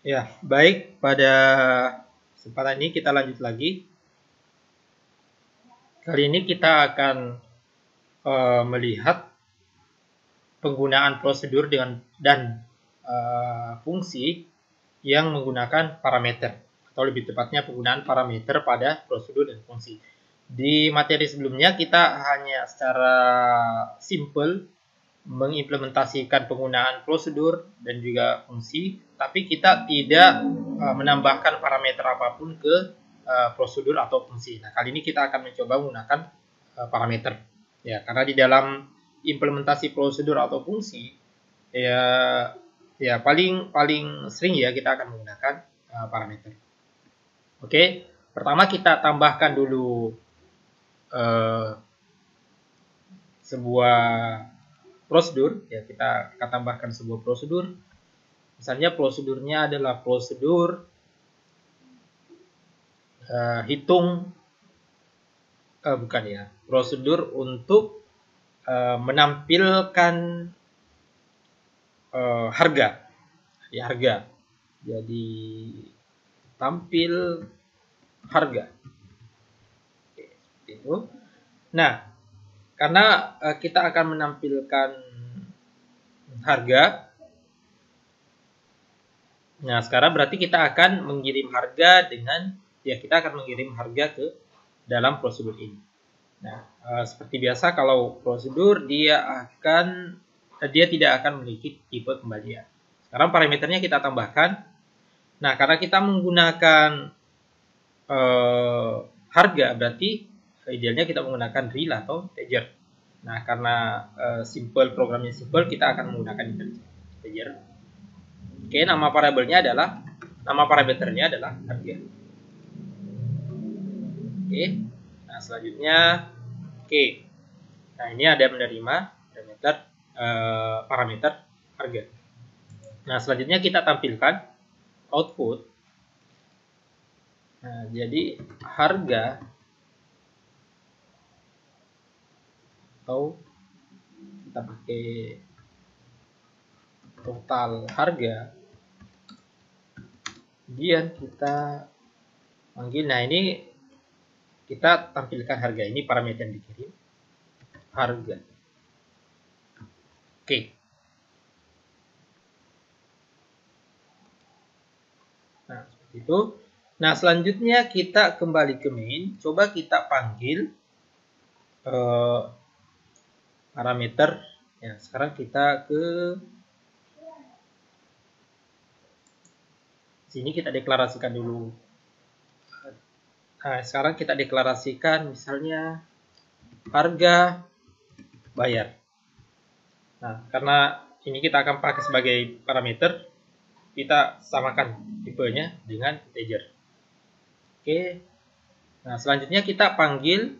Ya, baik. Pada kesempatan ini kita lanjut lagi. Kali ini kita akan melihat penggunaan prosedur dan fungsi yang menggunakan parameter, atau lebih tepatnya penggunaan parameter pada prosedur dan fungsi. Di materi sebelumnya kita hanya secara simple mengimplementasikan penggunaan prosedur dan juga fungsi, tapi kita tidak menambahkan parameter apapun ke prosedur atau fungsi. Nah, kali ini kita akan mencoba menggunakan parameter. Ya, karena di dalam implementasi prosedur atau fungsi ya paling sering ya kita akan menggunakan parameter. Oke, pertama kita tambahkan dulu sebuah prosedur, ya kita akan tambahkan sebuah prosedur. Misalnya prosedurnya adalah prosedur prosedur untuk menampilkan harga, ya harga. Jadi tampil harga. Oke, seperti itu. Nah, karena kita akan menampilkan harga, nah sekarang berarti kita akan mengirim harga kita akan mengirim harga ke dalam prosedur ini. Nah, seperti biasa kalau prosedur dia tidak akan memiliki tipe kembalian. Sekarang parameternya kita tambahkan. Nah, karena kita menggunakan harga, berarti idealnya kita menggunakan real atau integer. Nah, karena programnya simple, kita akan menggunakan integer. Oke, nama parameternya adalah harga. Oke, nah selanjutnya, nah ini ada menerima parameter harga. Nah, selanjutnya kita tampilkan output. Nah, jadi harga atau kita pakai total harga, kemudian kita panggil. Nah, ini kita tampilkan harga, ini parameter yang dikirim harga. Oke. Nah, seperti itu. Nah, selanjutnya kita kembali ke main, coba kita panggil parameter. Ya, sekarang kita ke sini, kita deklarasikan dulu. Nah, sekarang kita deklarasikan misalnya harga bayar. Nah, karena ini kita akan pakai sebagai parameter, kita samakan tipenya dengan integer. Oke. Nah, selanjutnya kita panggil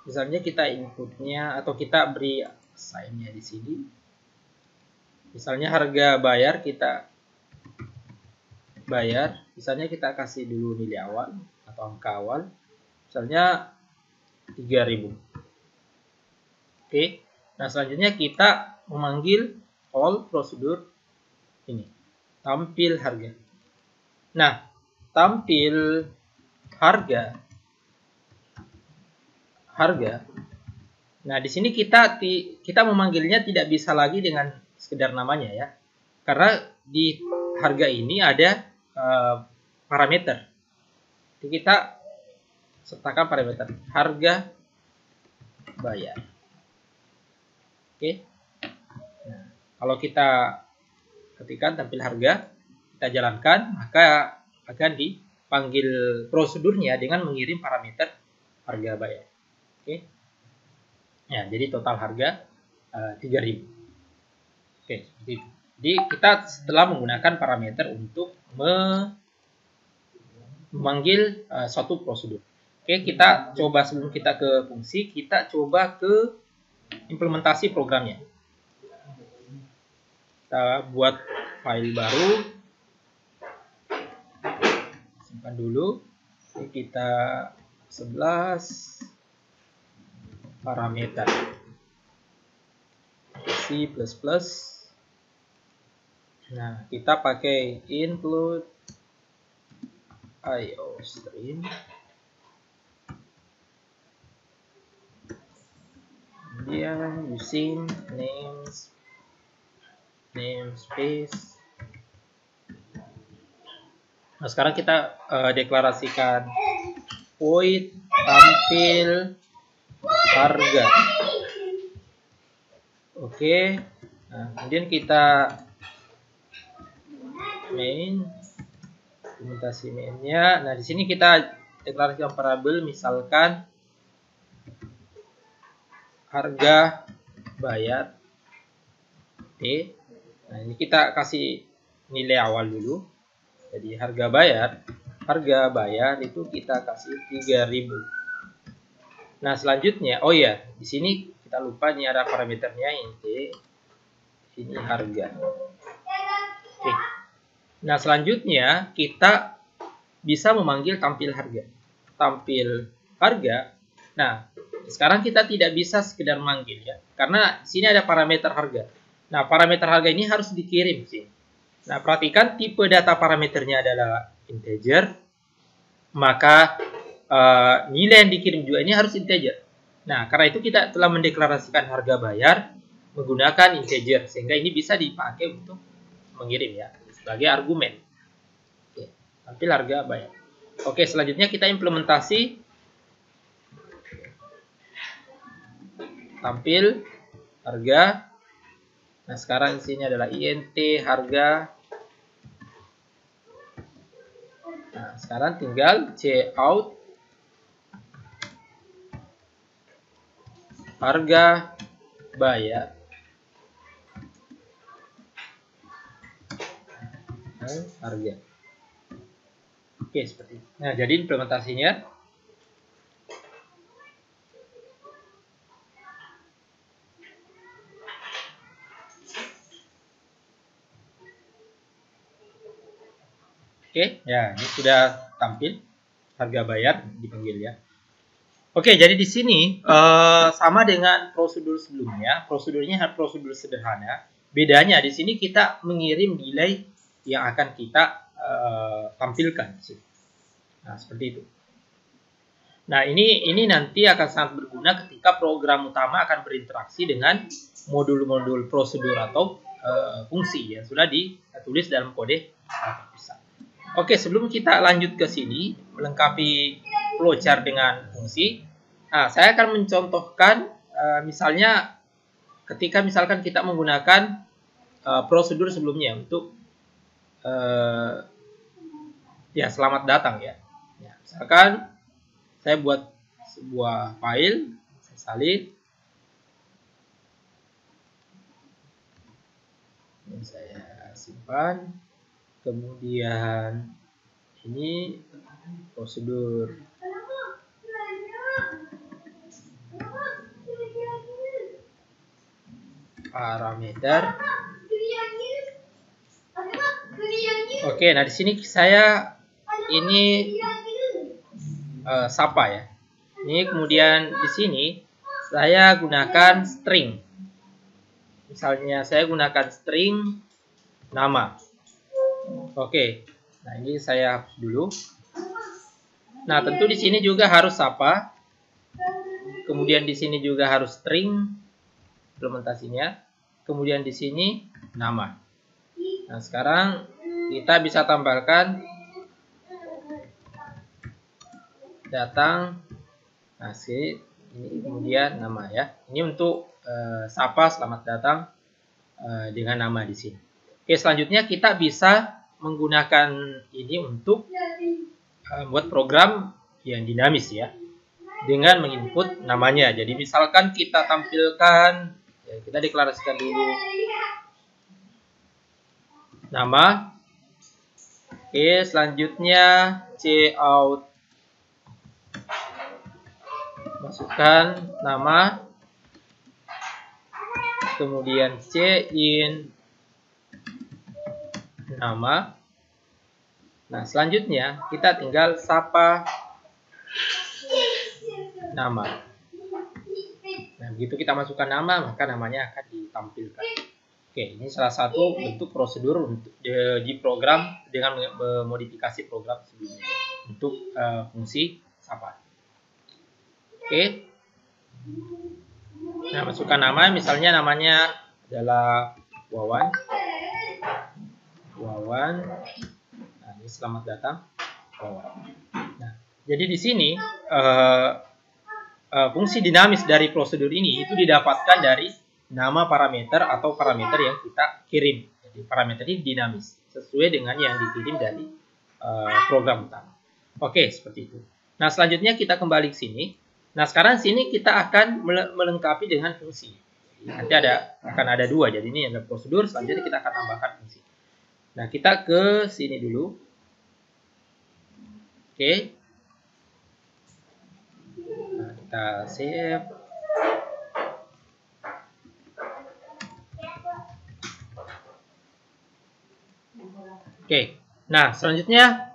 misalnya kita inputnya atau kita beri sign-nya di sini. Misalnya harga bayar, kita bayar, misalnya kita kasih dulu nilai awal atau angka awal, misalnya 3.000. Oke. Nah, selanjutnya kita memanggil all prosedur ini, tampil harga. Nah, tampil harga. Nah, di sini kita memanggilnya tidak bisa lagi dengan sekedar namanya ya. Karena di harga ini ada parameter. Jadi kita sertakan parameter harga bayar. Oke. Nah, kalau kita ketikkan tampil harga, kita jalankan, maka akan dipanggil prosedurnya dengan mengirim parameter harga bayar. Oke. Ya, jadi total harga 3.000. Oke, seperti itu. Jadi kita setelah menggunakan parameter untuk memanggil suatu prosedur. Oke, kita coba sebelum kita ke fungsi, kita coba ke implementasi programnya. Kita buat file baru, simpan dulu. Ini kita 11 parameter C++. Nah, kita pakai include IOStream. Kemudian using namespace. Nah, sekarang kita deklarasikan void tampil harga. Oke. Nah, kemudian kita main implementasi mainnya. Nah, di sini kita deklarasikan variabel misalkan harga bayar T. Nah, ini kita kasih nilai awal dulu. Jadi harga bayar itu kita kasih 3.000. Nah, selanjutnya, oh ya, di sini kita lupa nih ada parameternya int ini harga. Oke. Nah, selanjutnya kita bisa memanggil tampil harga. Tampil harga. Nah, sekarang kita tidak bisa sekedar manggil ya, karena di sini ada parameter harga. Nah, parameter harga ini harus dikirim sih. Nah, perhatikan tipe data parameternya adalah integer, maka nilai yang dikirim juga ini harus integer. Nah, karena itu kita telah mendeklarasikan harga bayar menggunakan integer, sehingga ini bisa dipakai untuk mengirim ya, sebagai argumen. Oke, tampil harga bayar. Oke, selanjutnya kita implementasi tampil harga. Nah, sekarang isinya adalah int harga. Nah, sekarang tinggal cout harga bayar. Nah, harga. Oke, seperti itu. Nah, jadi implementasinya oke, ya ini sudah tampil harga bayar dipanggil ya. Oke, jadi di sini sama dengan prosedur sebelumnya. Prosedurnya prosedur sederhana. Bedanya di sini kita mengirim nilai yang akan kita tampilkan. Nah, seperti itu. Nah, ini nanti akan sangat berguna ketika program utama akan berinteraksi dengan modul-modul prosedur atau fungsi yang sudah ditulis dalam kode terpisah. Oke, sebelum kita lanjut ke sini, melengkapi flowchart dengan fungsi, nah, saya akan mencontohkan misalnya ketika misalkan kita menggunakan prosedur sebelumnya untuk ya selamat datang ya. Misalkan saya buat sebuah file, saya salin, ini saya simpan. Kemudian ini prosedur parameter. Oke, nah di sini saya ini sapa ya. Ini kemudian di sini saya gunakan string. Misalnya saya gunakan string nama. Oke, nah ini saya hapus dulu. Nah, tentu di sini juga harus sapa. Kemudian di sini juga harus string implementasinya. Kemudian di sini nama. Nah, sekarang kita bisa tambahkan datang nasi ini kemudian nama ya. Ini untuk sapa selamat datang dengan nama di sini. Oke, selanjutnya kita bisa menggunakan ini untuk buat program yang dinamis ya, dengan menginput namanya. Jadi misalkan kita tampilkan, ya, kita deklarasikan dulu nama. Oke, selanjutnya cout masukkan nama, kemudian cin nama. Nah, selanjutnya kita tinggal sapa nama. Nah, begitu kita masukkan nama, maka namanya akan ditampilkan. Oke, ini salah satu bentuk prosedur untuk di program dengan memodifikasi program sebelumnya untuk fungsi sapa. Oke. Nah, masukkan nama, misalnya namanya adalah Wawan. Nah, ini selamat datang Wawan. Nah, jadi di sini fungsi dinamis dari prosedur ini itu didapatkan dari nama parameter atau parameter yang kita kirim. Jadi parameter ini dinamis sesuai dengan yang dikirim dari program utama. Oke, seperti itu. Nah, selanjutnya kita kembali ke sini. Nah, sekarang sini kita akan melengkapi dengan fungsi. Nanti akan ada dua. Jadi ini ada prosedur, selanjutnya kita akan tambahkan fungsi. Nah, kita ke sini dulu. Oke. Nah, kita save. Oke, nah selanjutnya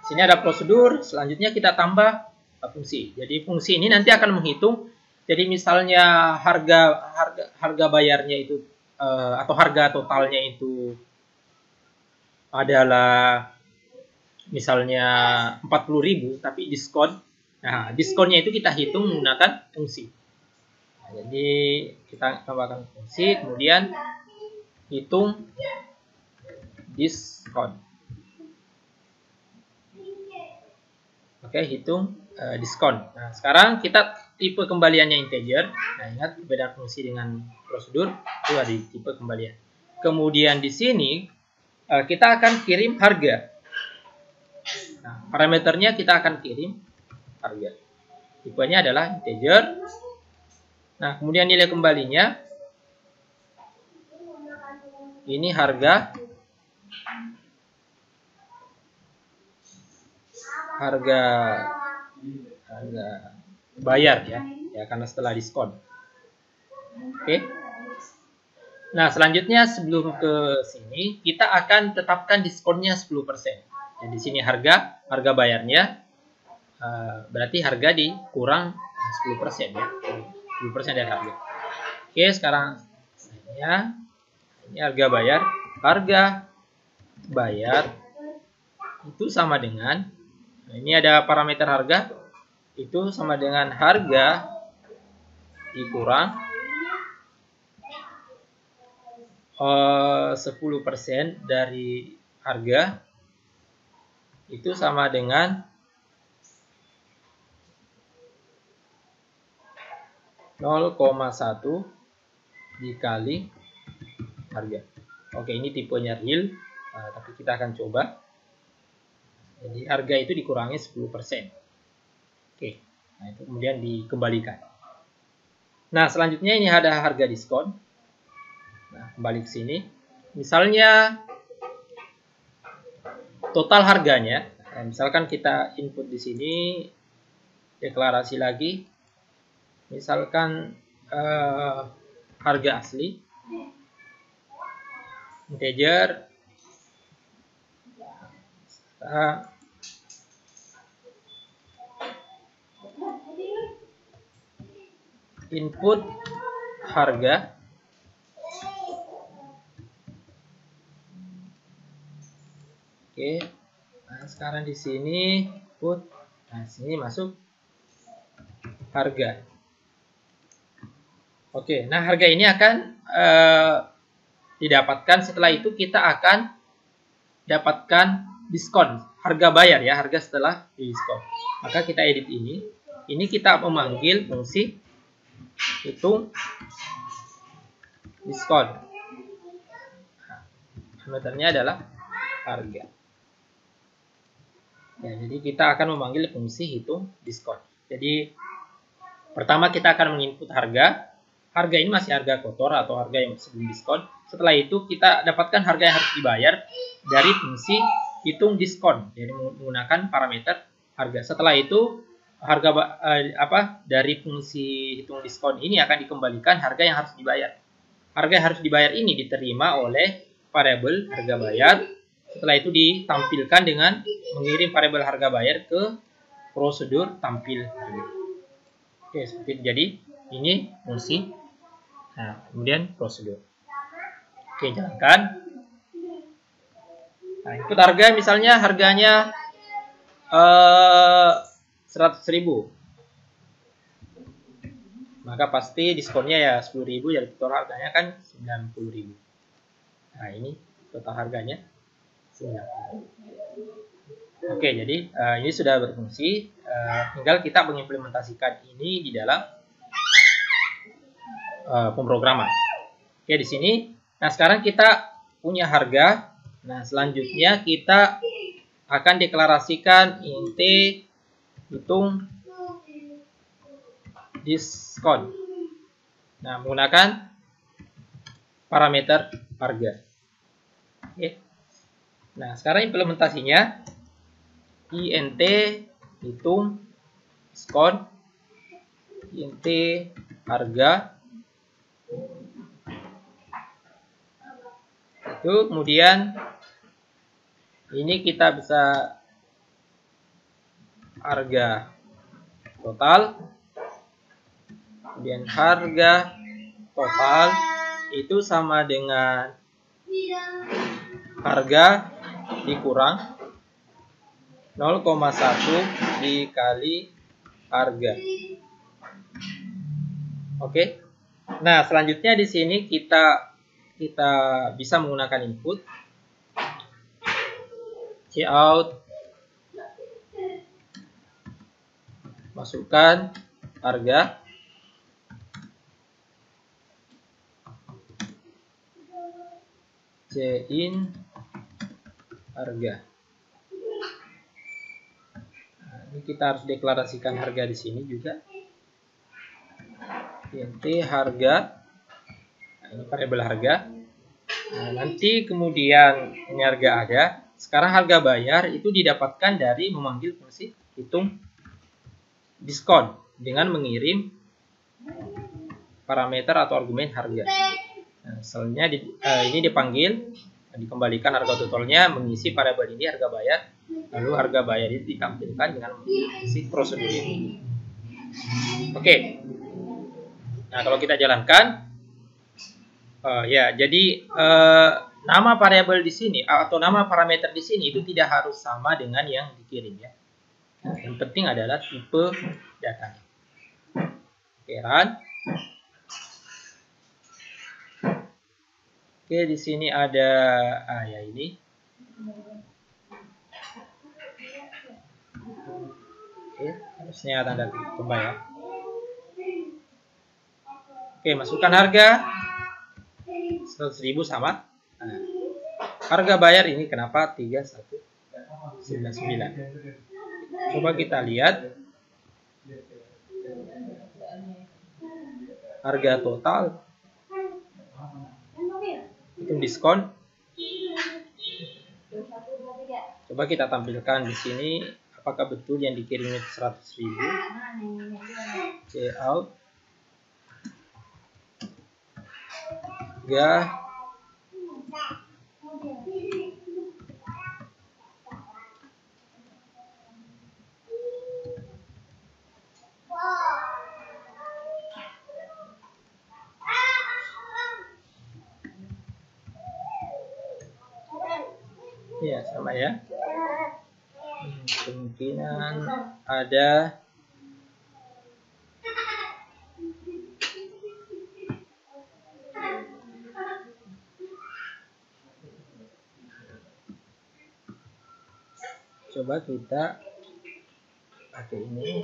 sini ada prosedur, selanjutnya kita tambah fungsi. Jadi fungsi ini nanti akan menghitung. Jadi misalnya harga bayarnya itu atau harga totalnya itu adalah misalnya 40.000 tapi diskon. Nah, diskonnya itu kita hitung menggunakan fungsi. Nah, jadi kita tambahkan fungsi, kemudian hitung diskon. Oke, hitung diskon. Nah, sekarang kita tipe kembaliannya integer. Nah, ingat beda fungsi dengan prosedur itu ada di tipe kembalian. Kemudian di sini kita akan kirim harga. Nah, parameternya kita akan kirim harga. Tipenya adalah integer. Nah, kemudian nilai kembalinya ini harga bayar ya karena setelah diskon. Oke. Nah, selanjutnya sebelum ke sini kita akan tetapkan diskonnya 10%. Dan di sini harga bayarnya berarti harga dikurang 10% ya. 10% dari harga. Oke, sekarang ini harga bayar itu sama dengan, nah ini ada parameter harga, itu sama dengan harga dikurang 10% dari harga, itu sama dengan 0,1 dikali harga. Oke, ini tipenya real, tapi kita akan coba. Jadi harga itu dikurangi 10%. Oke, nah itu kemudian dikembalikan. Nah, selanjutnya ini ada harga diskon. Nah, kembali ke sini. Misalnya total harganya, nah, misalkan kita input di sini deklarasi lagi. Misalkan harga asli integer input harga oke. Nah, sekarang di sini input, nah sini masuk harga. Oke, nah harga ini akan didapatkan, setelah itu kita akan dapatkan diskon, harga bayar ya, harga setelah diskon. Maka kita edit ini kita memanggil fungsi hitung diskon. Parameternya adalah harga. Ya, jadi kita akan memanggil fungsi hitung diskon. Jadi pertama kita akan menginput harga. Harga ini masih harga kotor atau harga yang sebelum diskon. Setelah itu kita dapatkan harga yang harus dibayar dari fungsi hitung diskon. Jadi menggunakan parameter harga. Setelah itu harga dari fungsi hitung diskon ini akan dikembalikan harga yang harus dibayar. Harga yang harus dibayar ini diterima oleh variabel harga bayar. Setelah itu ditampilkan dengan mengirim variabel harga bayar ke prosedur tampil harga. Oke, seperti itu. Jadi ini fungsi. Nah, kemudian prosedur. Oke, jalankan. Nah, input harga misalnya harganya 100.000. Maka pasti diskonnya ya 10.000, jadi total harganya kan 90.000. Nah, ini total harganya 90. Oke, jadi ini sudah berfungsi. Tinggal kita mengimplementasikan ini di dalam pemrograman. Oke, di sini. Nah, sekarang kita punya harga. Nah, selanjutnya kita akan deklarasikan int hitung diskon. Nah, menggunakan parameter harga. Oke. Nah, sekarang implementasinya int hitung diskon int harga. Itu kemudian ini kita bisa harga total, kemudian harga total itu sama dengan harga dikurang 0,1 dikali harga. Oke. Nah, selanjutnya di sini kita bisa menggunakan input cout, masukkan harga, cin harga. Nah, ini kita harus deklarasikan harga di sini juga. int harga. Nah, ini variabel harga. Nah, nanti kemudian ini harga ada. Sekarang harga bayar itu didapatkan dari memanggil fungsi hitung diskon dengan mengirim parameter atau argumen harga. Nah, misalnya ini dipanggil, dikembalikan harga totalnya, mengisi variabel ini harga bayar, lalu harga bayar itu ditampilkan dengan mengisi prosedur ini. Oke. Nah, kalau kita jalankan, ya, jadi nama variabel di sini atau nama parameter di sini itu tidak harus sama dengan yang dikirim ya. Nah, yang penting adalah tipe data. Oke, run. Oke, di sini ada ya ini. Oke, harusnya tanda tambah ya. Oke, masukkan harga 100.000 sama. Nah, harga bayar ini kenapa 3199. Coba kita lihat harga total hitung diskon. Coba kita tampilkan di sini apakah betul yang dikirim 100.000. Cout harga ya sama ya. Kemungkinan ada coba kita pakai ini.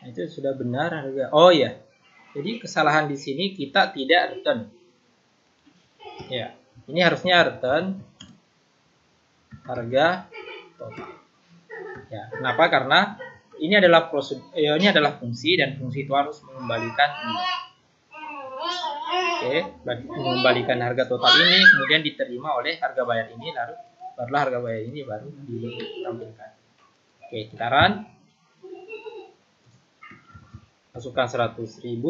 Nah, itu sudah benar harga. Oh ya. Jadi kesalahan di sini kita tidak return. Ya, ini harusnya return harga total. Ya, kenapa? Karena ini adalah ini adalah fungsi dan fungsi itu harus mengembalikan ini. Oke, mengembalikan harga total ini kemudian diterima oleh harga bayar ini, lalu barulah harga bayar ini baru ditampilkan. Oke, kita run. masukkan 100.000.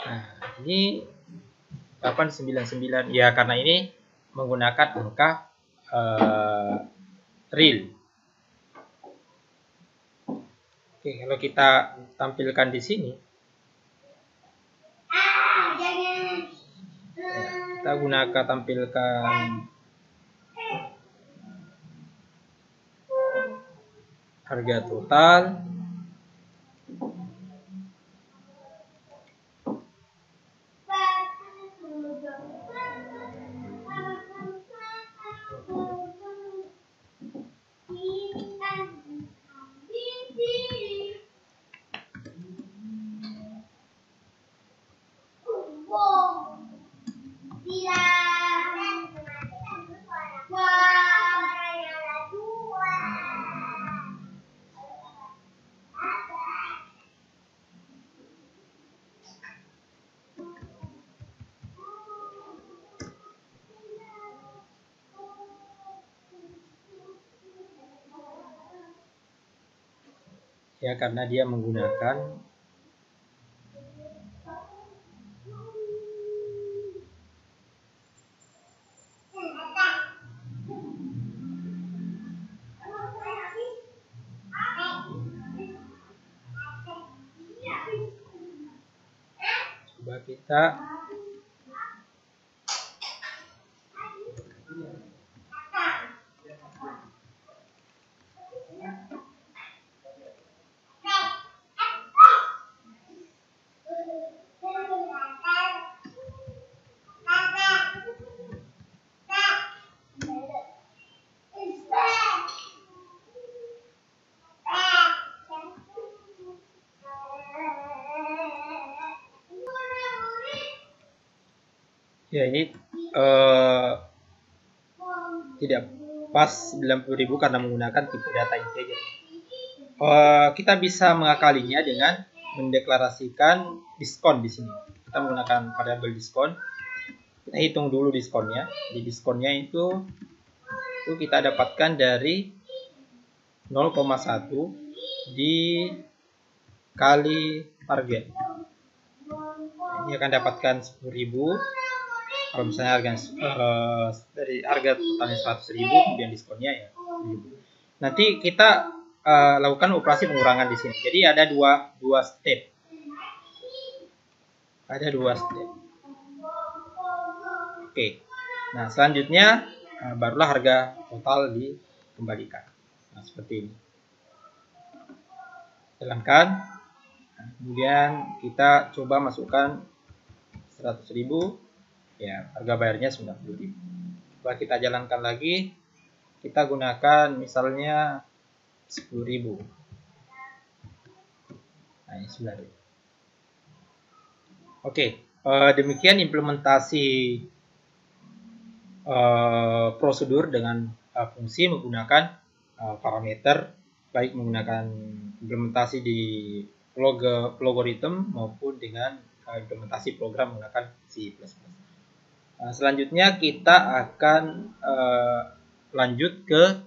Nah, ini 899 ya, karena ini menggunakan angka real. Oke, kalau kita tampilkan di sini, kita tampilkan harga total, ya, karena dia menggunakan coba kita ya, ini tidak pas 90.000 karena menggunakan tipe data integer. Kita bisa mengakalinya dengan mendeklarasikan diskon di sini. Kita menggunakan variabel diskon. Kita hitung dulu diskonnya. Di diskonnya itu kita dapatkan dari 0,1 dikali harga. Ini akan dapatkan 10.000. Kalau misalnya dari harga totalnya 100.000, kemudian diskonnya ya 1.000. Nanti kita lakukan operasi pengurangan di sini. Jadi ada dua step. Ada dua step. Oke. Nah, selanjutnya barulah harga total dikembalikan. Nah, seperti ini. Jalankan. Nah, kemudian kita coba masukkan 100.000. Ya, harga bayarnya 90.000. Coba kita jalankan lagi. Kita gunakan misalnya 10.000. Nah, ini 9.000. Oke, demikian implementasi prosedur dengan fungsi menggunakan parameter, baik menggunakan implementasi di logarithm maupun dengan implementasi program menggunakan C++. Selanjutnya kita akan lanjut ke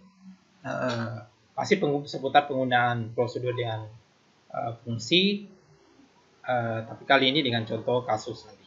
masih seputar penggunaan prosedur dengan fungsi, tapi kali ini dengan contoh kasus nanti.